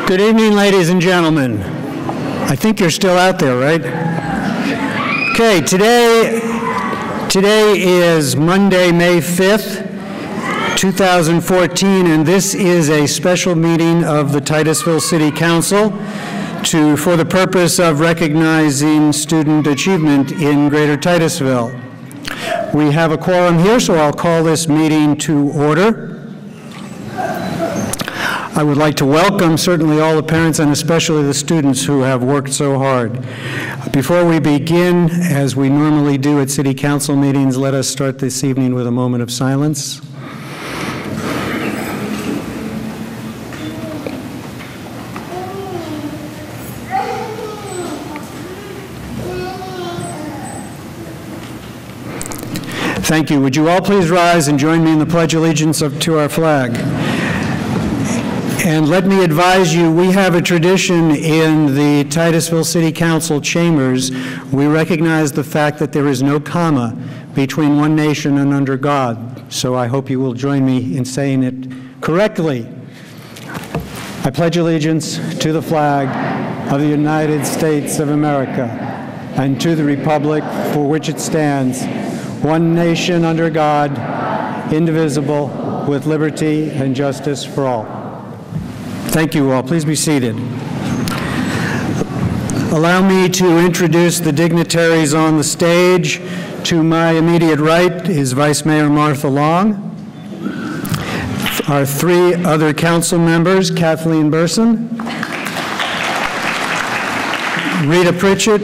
Good evening, ladies and gentlemen. I think you're still out there, right? Okay, today is Monday, May 5th, 2014, and this is a special meeting of the Titusville City Council for the purpose of recognizing student achievement in Greater Titusville. We have a quorum here, so I'll call this meeting to order. I would like to welcome certainly all the parents and especially the students who have worked so hard. Before we begin, as we normally do at City Council meetings, let us start this evening with a moment of silence. Thank you. Would you all please rise and join me in the Pledge of Allegiance to our flag? And let me advise you, we have a tradition in the Titusville City Council chambers. We recognize the fact that there is no comma between one nation and under God. So I hope you will join me in saying it correctly. I pledge allegiance to the flag of the United States of America and to the republic for which it stands, one nation under God, indivisible, with liberty and justice for all. Thank you all. Please be seated. Allow me to introduce the dignitaries on the stage. To my immediate right is Vice Mayor Martha Long. Our three other council members, Kathleen Burson, Rita Pritchett,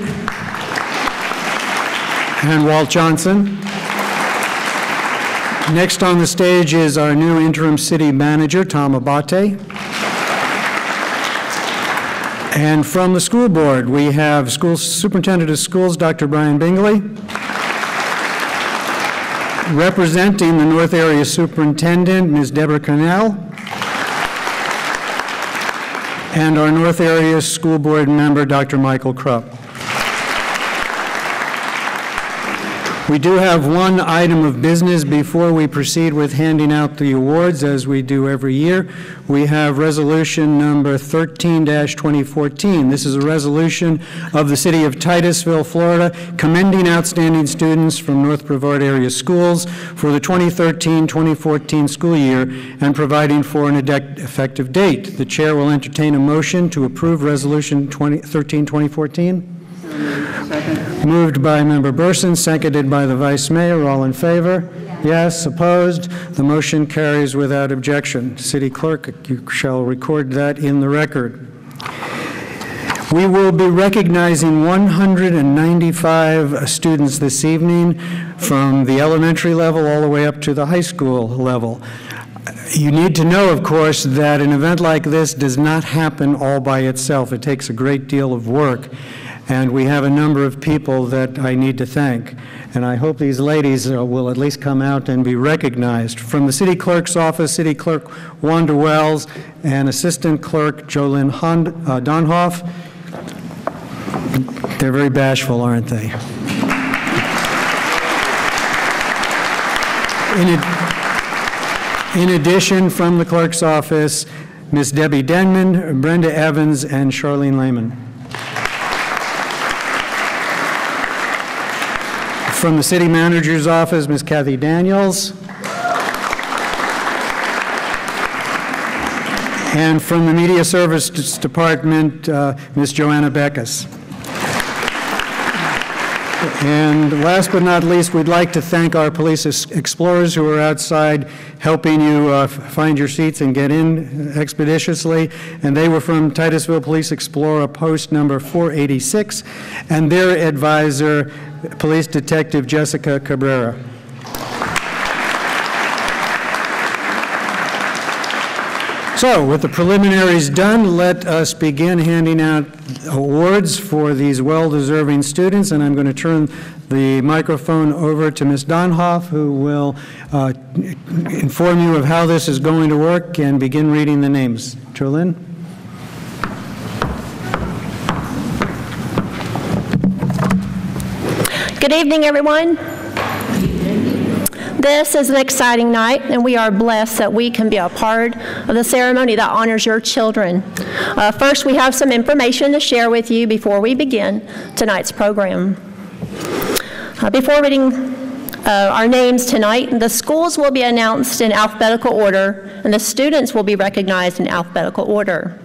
and Walt Johnson. Next on the stage is our new interim city manager, Tom Abate. And from the school board, we have School Superintendent of Schools, Dr. Brian Bingley. Representing the North Area Superintendent, Ms. Deborah Cornell. And our North Area School Board member, Dr. Michael Krupp. We do have one item of business before we proceed with handing out the awards, as we do every year. We have resolution number 13-2014. This is a resolution of the City of Titusville, Florida, commending outstanding students from North Brevard area schools for the 2013-2014 school year and providing for an effective date. The chair will entertain a motion to approve resolution 13-2014. Second. Moved by Member Burson, seconded by the Vice Mayor. All in favor? Yes. Opposed? The motion carries without objection. City Clerk, you shall record that in the record. We will be recognizing 195 students this evening from the elementary level all the way up to the high school level. You need to know, of course, that an event like this does not happen all by itself. It takes a great deal of work. And we have a number of people that I need to thank. And I hope these ladies will at least come out and be recognized. From the City Clerk's office, City Clerk Wanda Wells and Assistant Clerk Jolynn Donhoff. They're very bashful, aren't they? In addition, from the Clerk's office, Ms. Debbie Denman, Brenda Evans, and Charlene Lehman. From the City Manager's office, Ms. Kathy Daniels. And from the Media Services Department, Ms. Joanna Beckus. And last but not least, we'd like to thank our police explorers who are outside helping you find your seats and get in expeditiously. And they were from Titusville Police Explorer Post number 486, and their advisor, Police Detective Jessica Cabrera. So, with the preliminaries done, let us begin handing out awards for these well-deserving students, and I'm going to turn the microphone over to Ms. Donhoff, who will inform you of how this is going to work and begin reading the names. Jolynn? Good evening, everyone. This is an exciting night, and we are blessed that we can be a part of the ceremony that honors your children. First, we have some information to share with you before we begin tonight's program. Before reading our names tonight, the schools will be announced in alphabetical order, and the students will be recognized in alphabetical order.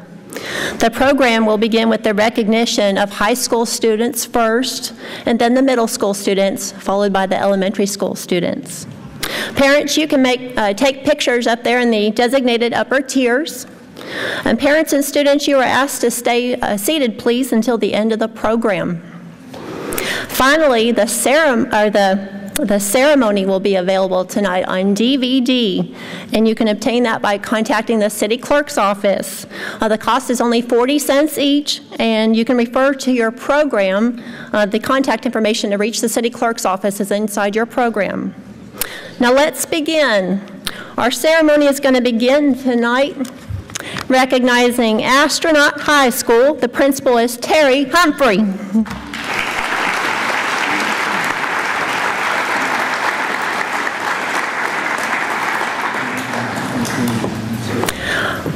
The program will begin with the recognition of high school students first, and then the middle school students, followed by the elementary school students. Parents, you can take pictures up there in the designated upper tiers. And parents and students, you are asked to stay seated, please, until the end of the program. Finally, the ceremony will be available tonight on DVD, and you can obtain that by contacting the city clerk's office. The cost is only 40 cents each, and you can refer to your program. The contact information to reach the city clerk's office is inside your program. Now let's begin. Our ceremony is going to begin tonight recognizing Astronaut High School. The principal is Terry Humphrey.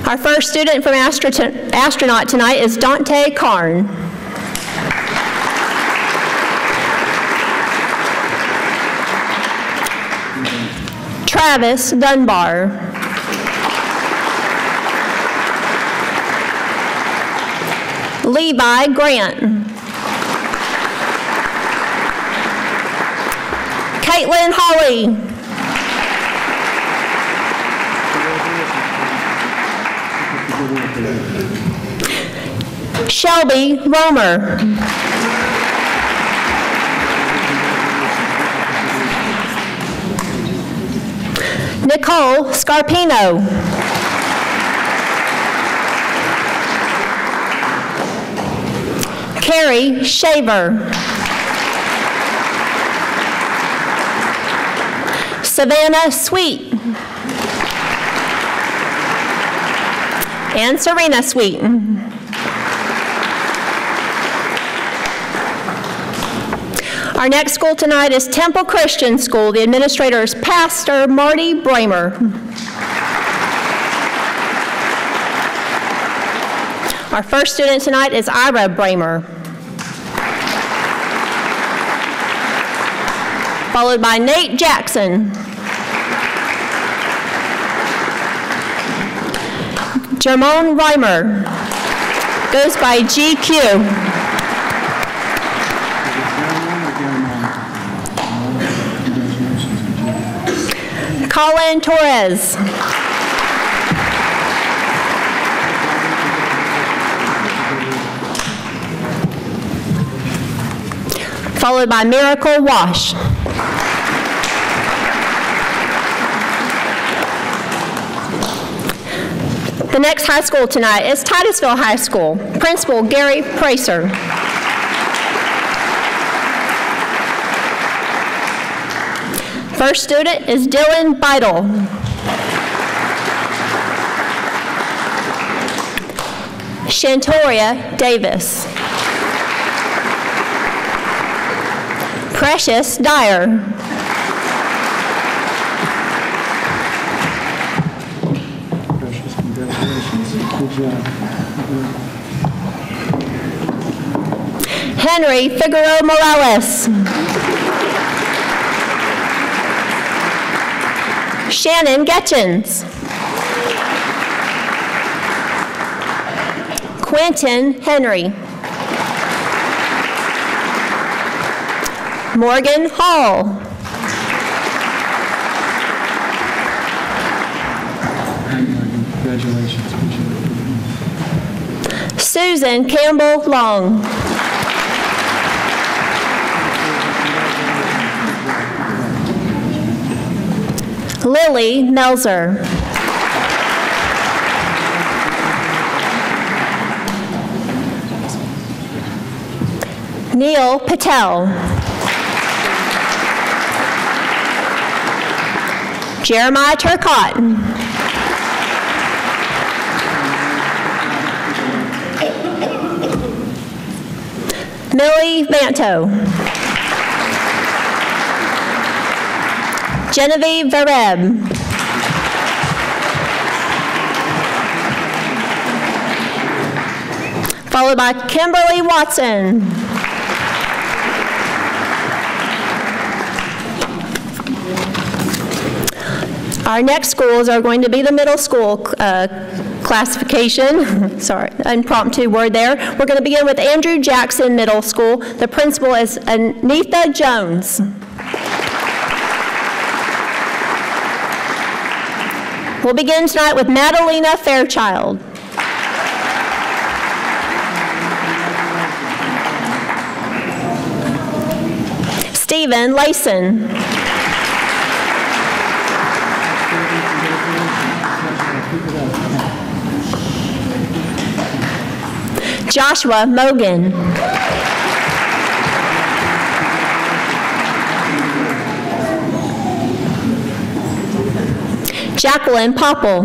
Our first student from Astronaut tonight is Dante Karn. Travis Dunbar. Levi Grant. Caitlin Holly. Shelby Romer. Nicole Scarpino. Carrie Shaver. Savannah Sweet. And Serena Sweet. Our next school tonight is Temple Christian School. The administrator is Pastor Marty Bramer. Our first student tonight is Ira Bramer, followed by Nate Jackson, Jermone Reimer, goes by GQ. Colin Torres. Followed by Miracle Wash. The next high school tonight is Titusville High School. Principal Gary Pracer. First student is Dylan Beidel. Shantoria Davis. Precious Dyer. Precious, congratulations. Good job. Henry Figueroa Morales. Shannon Getchins. Quentin Henry. Morgan Hall. Congratulations. Susan Campbell Long. Lily Melzer. Neil Patel. Jeremiah Turcott. Millie Vanto. Genevieve Vereb. Followed by Kimberly Watson. Our next schools are going to be the middle school classification. Sorry, impromptu word there. We're going to begin with Andrew Jackson Middle School. The principal is Anitha Jones. We'll begin tonight with Madalena Fairchild. Stephen Layson. Joshua Mogan. Jacqueline Popple.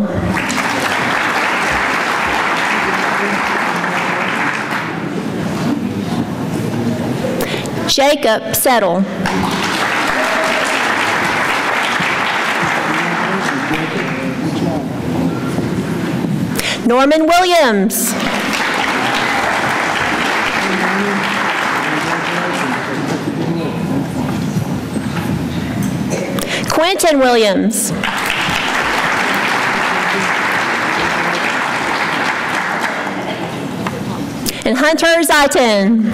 Jacob Settle. Norman Williams. Quentin Williams. And Hunter Zaitin.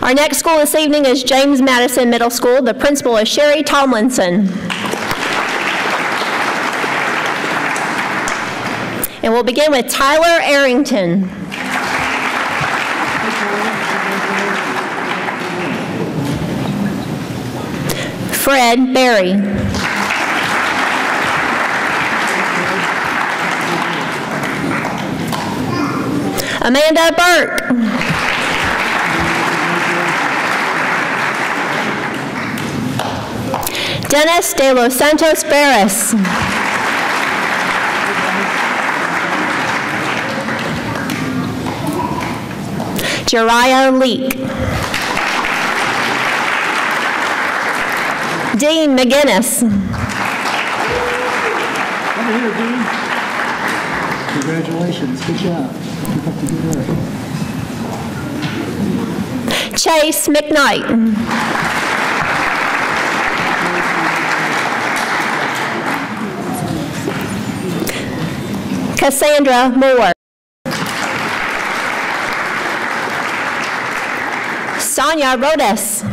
Our next school this evening is James Madison Middle School. The principal is Sherry Tomlinson. And we'll begin with Tyler Arrington. Fred Berry. Amanda Burke. Dennis de los Santos Barris. Jariah Leak. Dean McGinnis. Come here, Dean. Congratulations. Good job. Keep up the good work. Chase McKnight. Cassandra Moore. Sonia Rodas.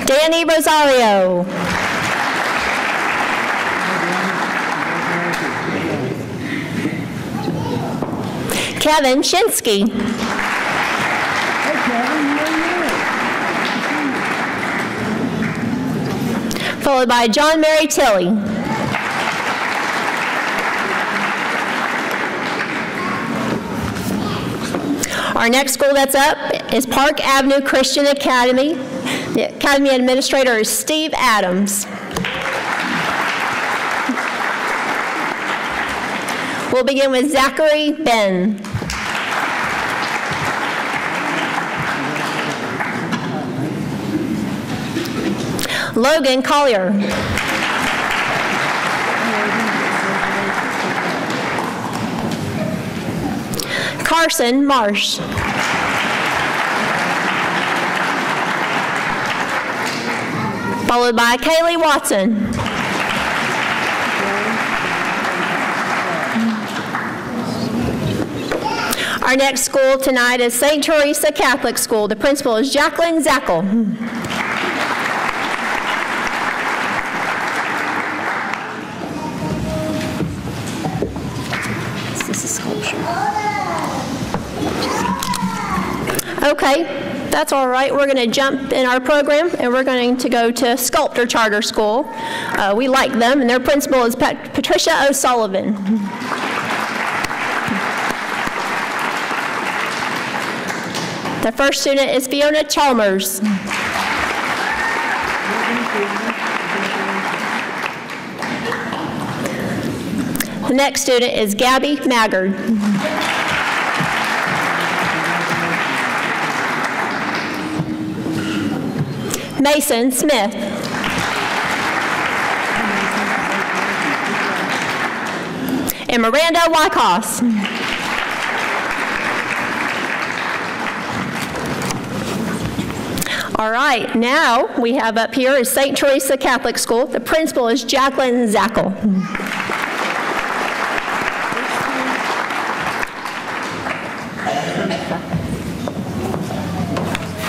Danny Rosario. Kevin Shinsky. Followed by John Mary Tilley. Our next school that's up is Park Avenue Christian Academy. The Academy Administrator is Steve Adams. We'll begin with Zachary Ben. Logan Collier. Carson Marsh. Followed by Kaylee Watson. Our next school tonight is St. Teresa Catholic School. The principal is Jacqueline Zackel. This is sculpture. Okay, that's all right. We're going to jump in our program, and we're going to go to Sculptor Charter School. We like them, and their principal is Patricia O'Sullivan. The first student is Fiona Chalmers. The next student is Gabby Maggard. Mason Smith. And Miranda Wyckoss. All right, now we have up here is St. Teresa Catholic School. The principal is Jacqueline Zackel.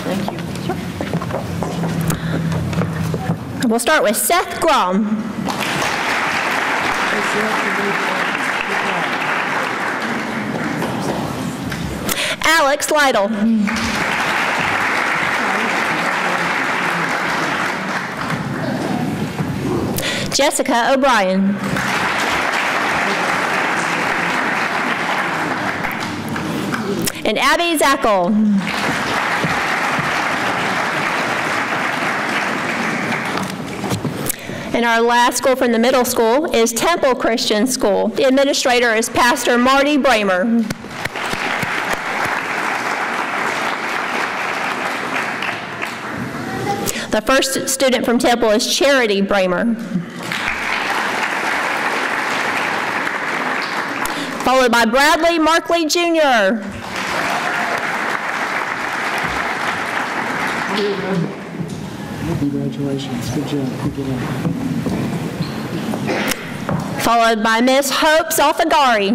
Thank you. We'll start with Seth Grom. Alex Lytle. Jessica O'Brien. And Abby Zackel. And our last school from the middle school is Temple Christian School. The administrator is Pastor Marty Bramer. The first student from Temple is Charity Bramer. Followed by Bradley Markley Jr. Congratulations. Good job. Good job. Followed by Miss Hope Zalfagari.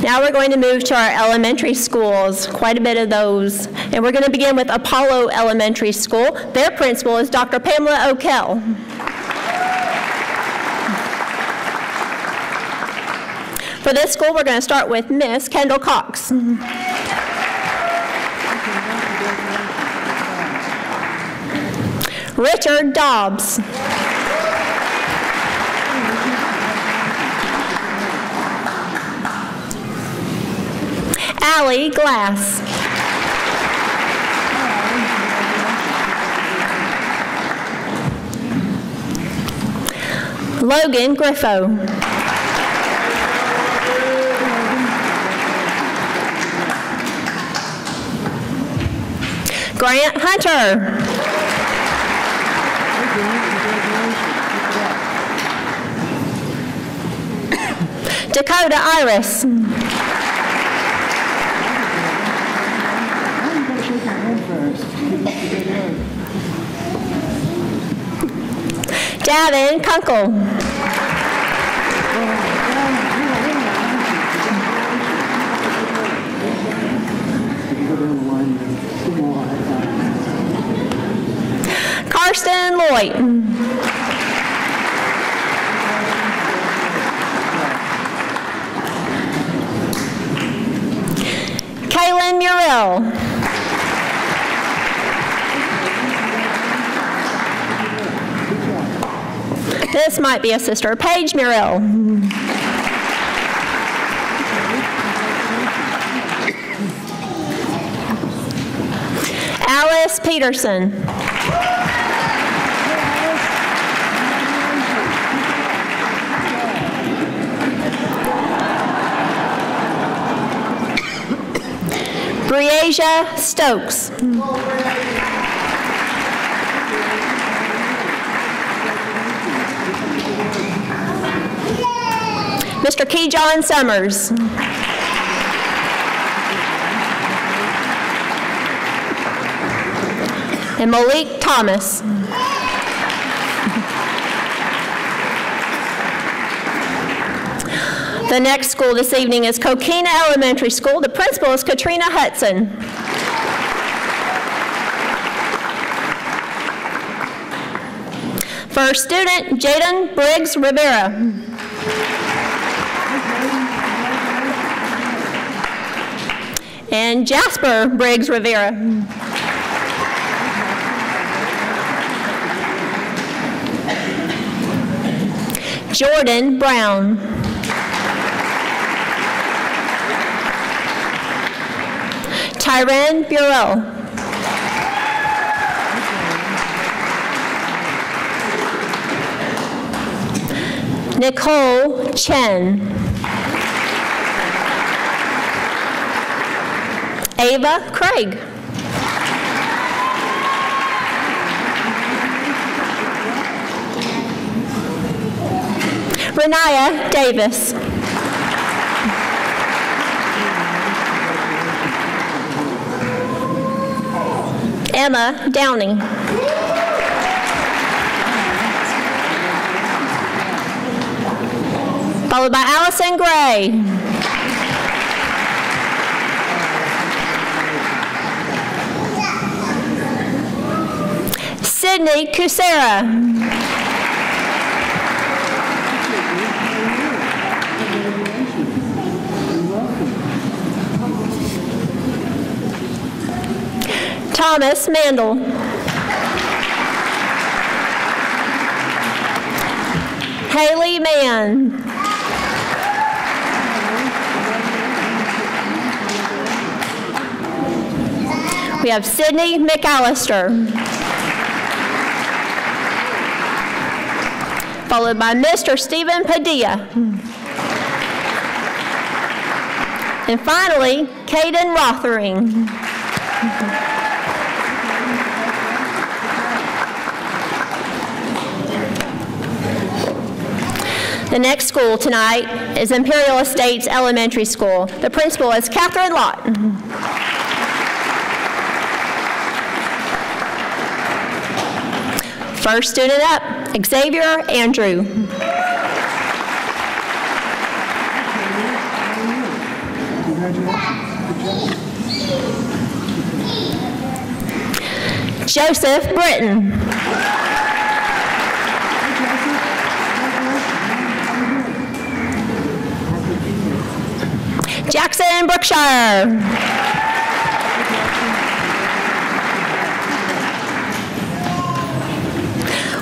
Now we're going to move to our elementary schools, quite a bit of those. And we're going to begin with Apollo Elementary School. Their principal is Dr. Pamela O'Kell. For this school, we're going to start with Miss Kendall Cox. Richard Dobbs. Allie Glass. Logan Griffo. Grant Hunter. Dakota Iris. Davin Kunkel. Karsten Lloyd. Kaylin Muriel. This might be a sister, Paige Muriel. Alice Peterson. Breasia Stokes. Mr. Keyjohn Summers. And Malik Thomas. The next school this evening is Coquina Elementary School. The principal is Katrina Hudson. First student, Jaden Briggs Rivera. And Jasper Briggs Rivera. Jordan Brown. Tyran Burrell. Nicole Chen. Ava Craig. Renaya Davis. Emma Downey. Followed by Allison Gray. Sydney Kusera. Thomas Mandel. Haley Mann. We have Sydney McAllister. Followed by Mr. Stephen Padilla. And finally, Caden Rothering. The next school tonight is Imperial Estates Elementary School. The principal is Catherine Lott. First student up, Xavier Andrew. Joseph Britton. Jackson Brookshire.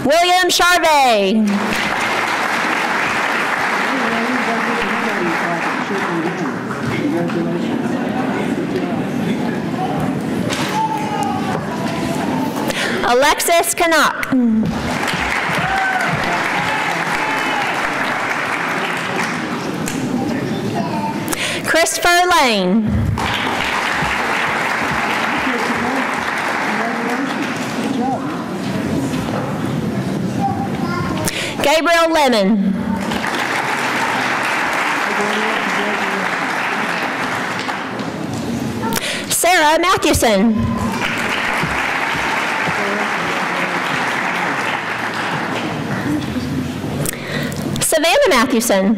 William Charvet. Alexis Canuck. Christopher Lane. Gabriel Lemon. Sarah Mathewson. Savannah Mathewson.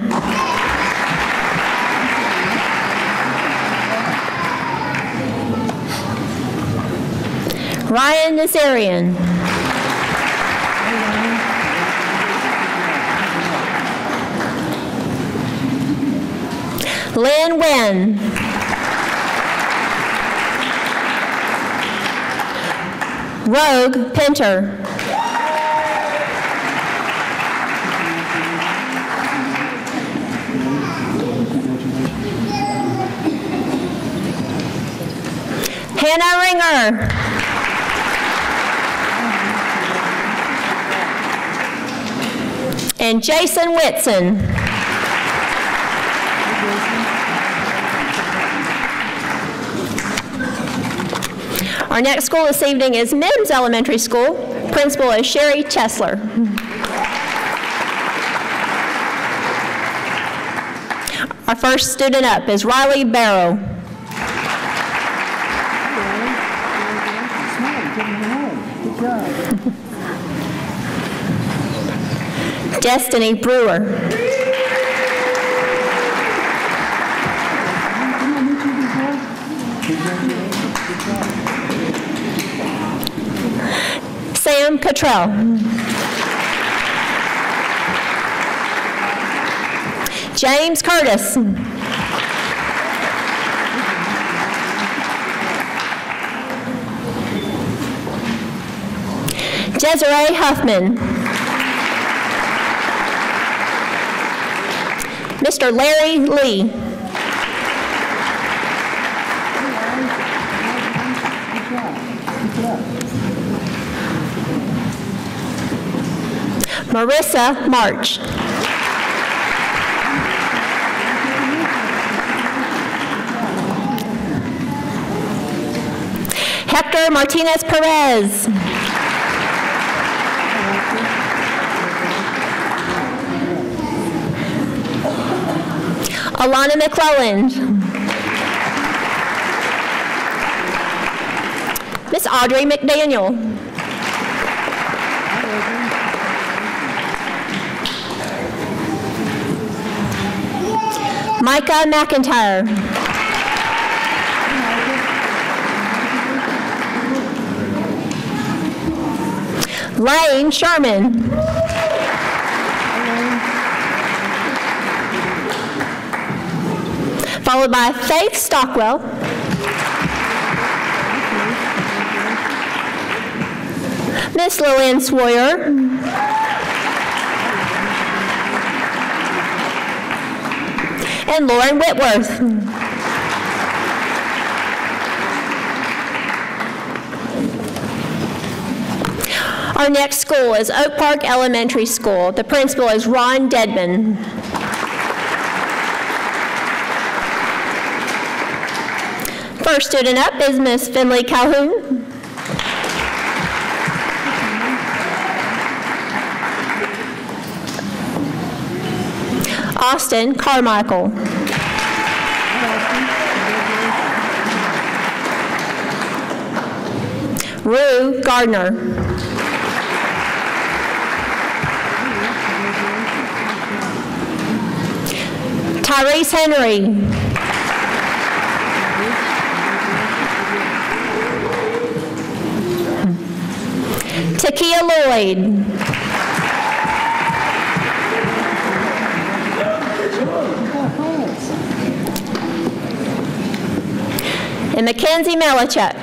Ryan Nazarian. Lynn Wynn. Rogue Pinter. Hannah Ringer. And Jason Whitson. Our next school this evening is Mims Elementary School. Principal is Sherry Chesler. Our first student up is Riley Barrow. Destiny Brewer. Sam Cottrell. James Curtis. Desiree Huffman. Mr. Larry Lee. Marissa March. Hector Martinez Perez. Alana McClelland. Miss Audrey McDaniel. Micah McIntyre. Lane Sherman. Followed by Faith Stockwell. Miss Lillian Swoyer. And Lauren Whitworth. Our next school is Oak Park Elementary School. The principal is Ron Dedman. First student up is Miss Finley Calhoun. Austin Carmichael. Rue Gardner. Tyrese Henry. Takia Lloyd. And Mackenzie Melichuk.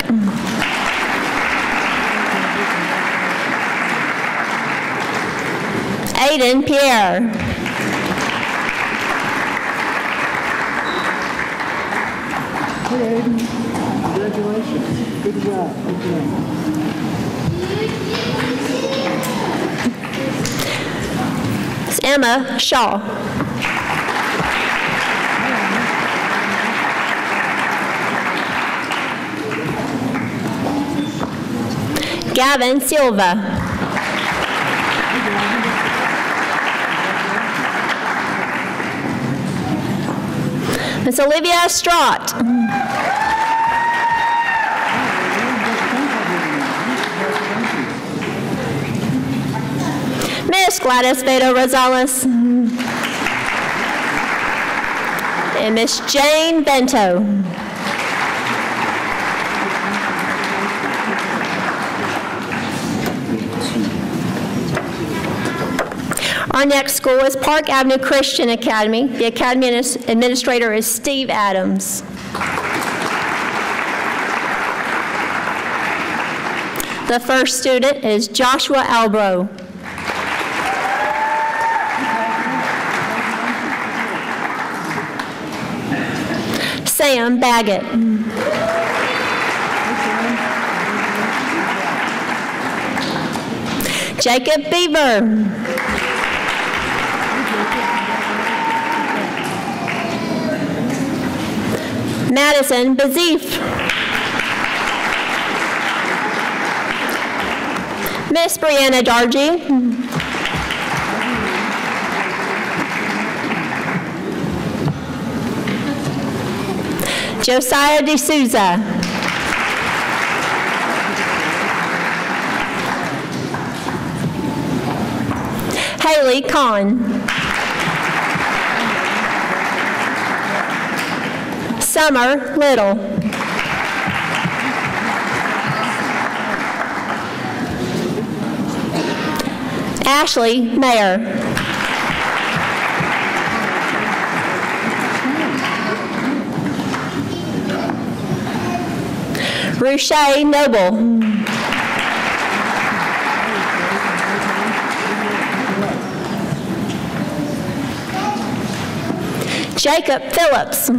Aiden Pierre. Hey, Aiden. Congratulations. Good job. Good job. It's Emma Shaw. Gavin Silva. Miss Olivia Strott. Miss Gladys Vado Rosales. And Miss Jane Bento. Our next school is Park Avenue Christian Academy. The academy administrator is Steve Adams. The first student is Joshua Albro. Sam Baggett. Jacob Beaver. Madison Bazif. Miss Brianna Dargy. Josiah D'Souza. Haley Kahn. Summer Little. Ashley Mayer. Rushay Noble. Jacob Phillips.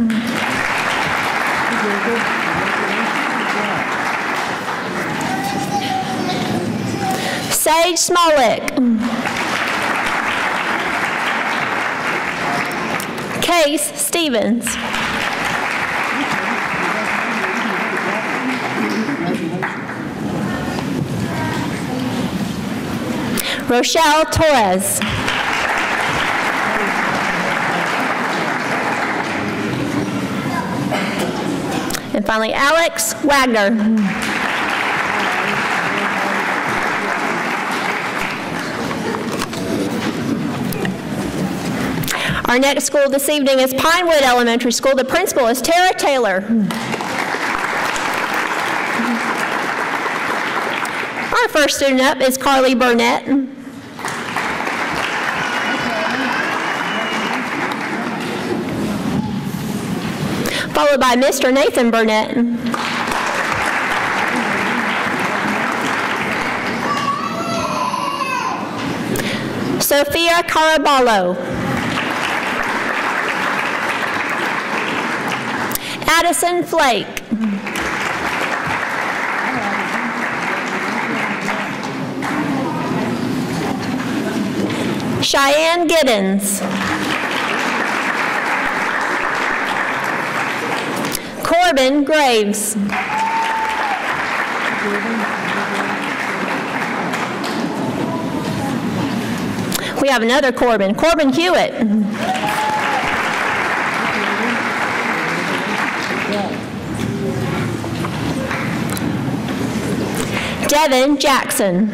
Sage Smolik. Case Stevens. Rochelle Torres. And finally, Alex Wagner. Our next school this evening is Pinewood Elementary School. The principal is Tara Taylor. Our first student up is Carly Burnett. Followed by Mr. Nathan Burnett. Sophia Caraballo. Addison Flake. Cheyenne Giddens. Corbin Graves. We have another Corbin, Corbin Hewitt. Devin Jackson.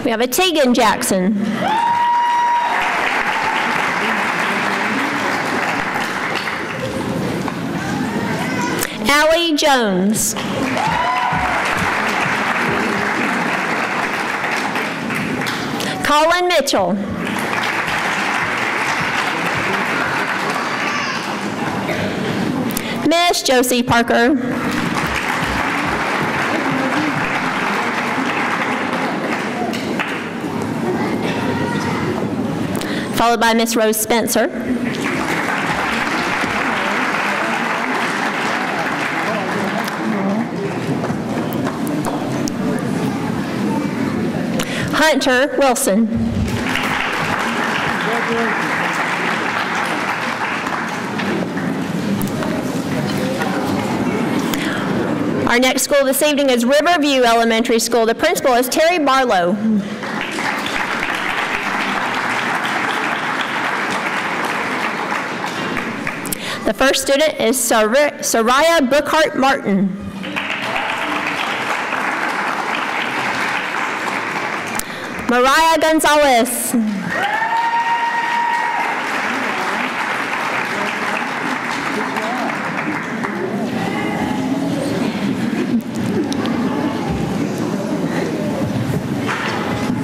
We have a Tegan Jackson. Allie Jones. Colin Mitchell. Miss Josie Parker. Followed by Miss Rose Spencer. Hunter Wilson. Our next school this evening is Riverview Elementary School. The principal is Terry Barlow. The first student is Soraya Brookhart Martin. Mariah Gonzalez.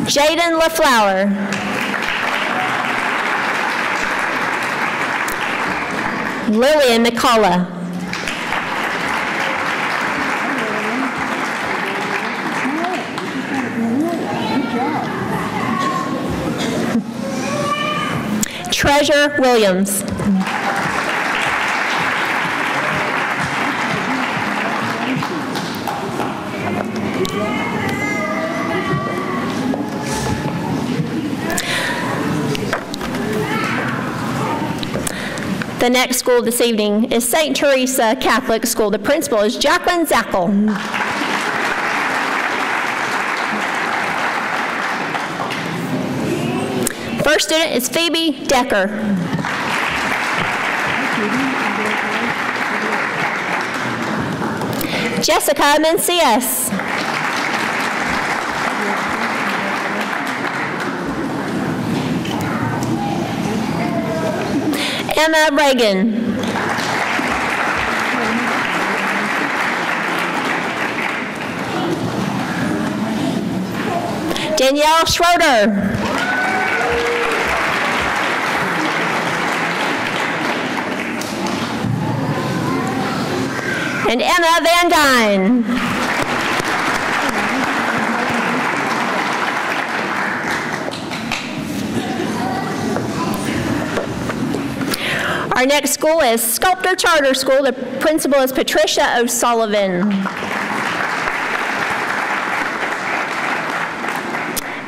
Jaden LaFlower. Lillian McCullough. Treasure Williams. The next school this evening is St. Teresa Catholic School. The principal is Jacqueline Zackel. First student is Phoebe Decker. Jessica Mencius. Emma Reagan. Danielle Schroeder. And Emma Van Dyne. Our next school is Sculptor Charter School. The principal is Patricia O'Sullivan.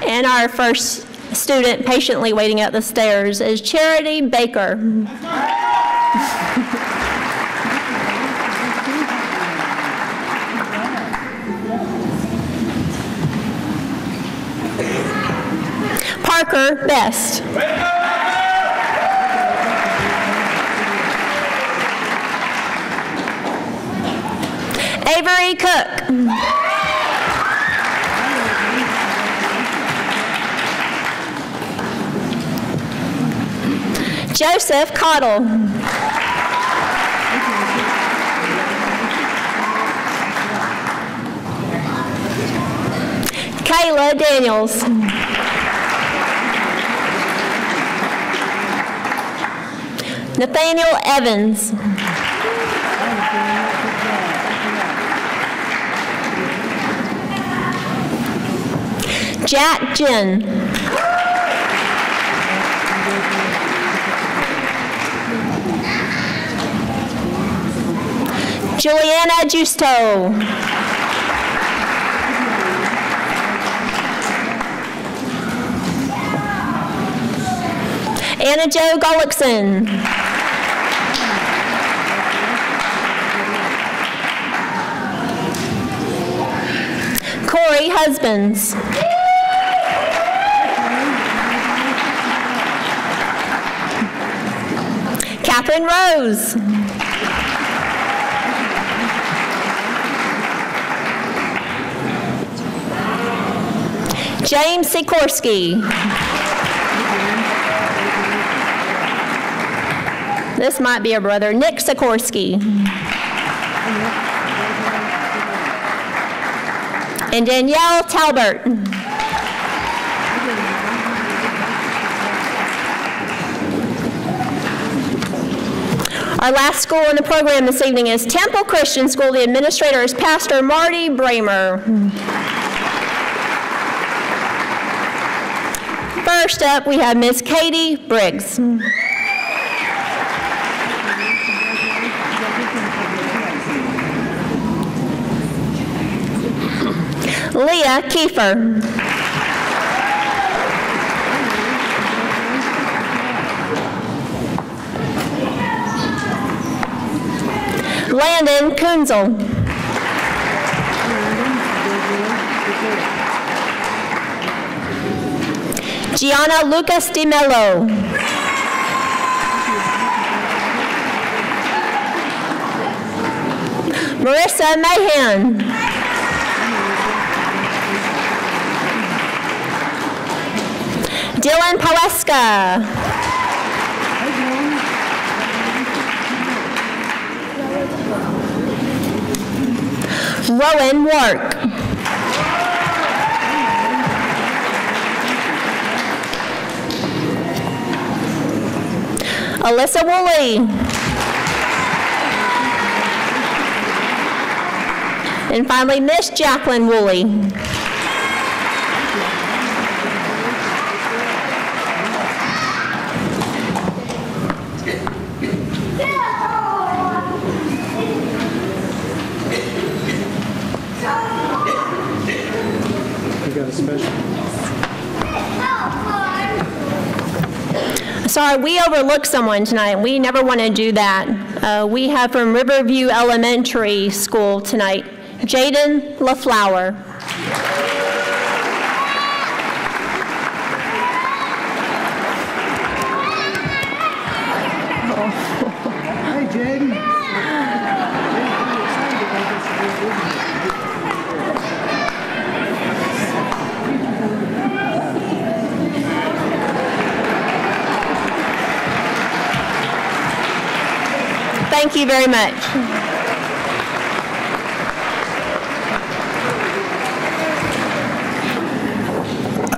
And our first student patiently waiting at the stairs is Charity Baker. Parker Best. Avery Cook. Joseph Cottle. Kayla Daniels. Nathaniel Evans. Jack Jen. Juliana Justo. Anna Jo Gullickson. Corey Husbands. Catherine Rose. James Sikorsky. This might be a brother, Nick Sikorsky. And Danielle Talbert. Our last school in the program this evening is Temple Christian School. The administrator is Pastor Marty Bramer. First up, we have Miss Katie Briggs. Leah Kiefer. Landon Kunzel. Gianna Lucas Di Mello. Marissa Mahan. Dylan Paweska. Rowan Wark. Alyssa Woolley. And finally, Miss Jacqueline Woolley. Sorry, we overlooked someone tonight. We never want to do that. We have from Riverview Elementary School tonight, Jaden LaFlower. Hey, Jaden. Thank you very much.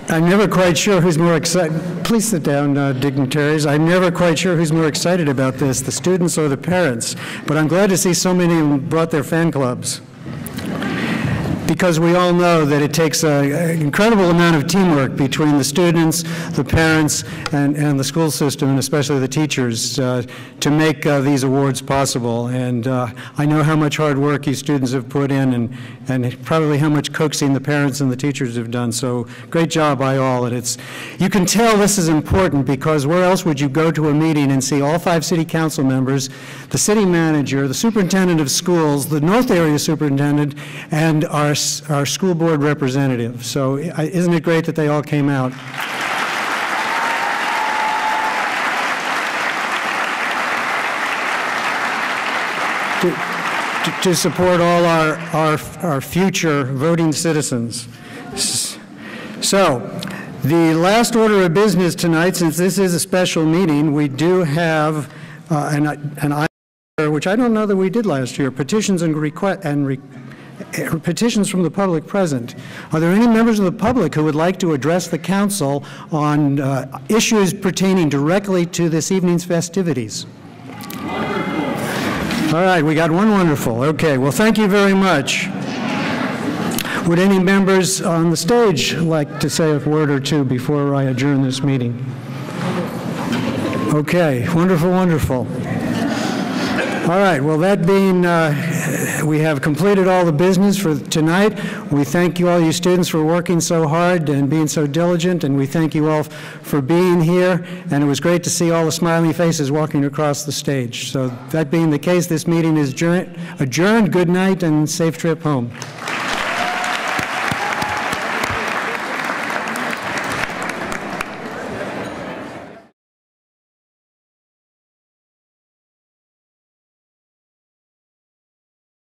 I'm never quite sure who's more excited. Please sit down, dignitaries. I'm never quite sure who's more excited about this, the students or the parents. But I'm glad to see so many of them brought their fan clubs, because we all know that it takes an incredible amount of teamwork between the students, the parents, and the school system, and especially the teachers, to make these awards possible. And I know how much hard work you students have put in, and probably how much coaxing the parents and the teachers have done. So great job by all. And you can tell this is important, because where else would you go to a meeting and see all 5 city council members, the city manager, the superintendent of schools, the North Area superintendent, and our school board representative. So isn't it great that they all came out? to support all our future voting citizens. So, the last order of business tonight, since this is a special meeting, we do have an item which I don't know that we did last year, petitions and petitions from the public present. Are there any members of the public who would like to address the council on issues pertaining directly to this evening's festivities? All right, we got one wonderful. Okay, well, thank you very much. Would any members on the stage like to say a word or two before I adjourn this meeting? Okay, wonderful, wonderful. All right, well, that being, we have completed all the business for tonight. We thank you, all you students, for working so hard and being so diligent, and we thank you all for being here, and it was great to see all the smiling faces walking across the stage. So that being the case, this meeting is adjourned. Good night and safe trip home.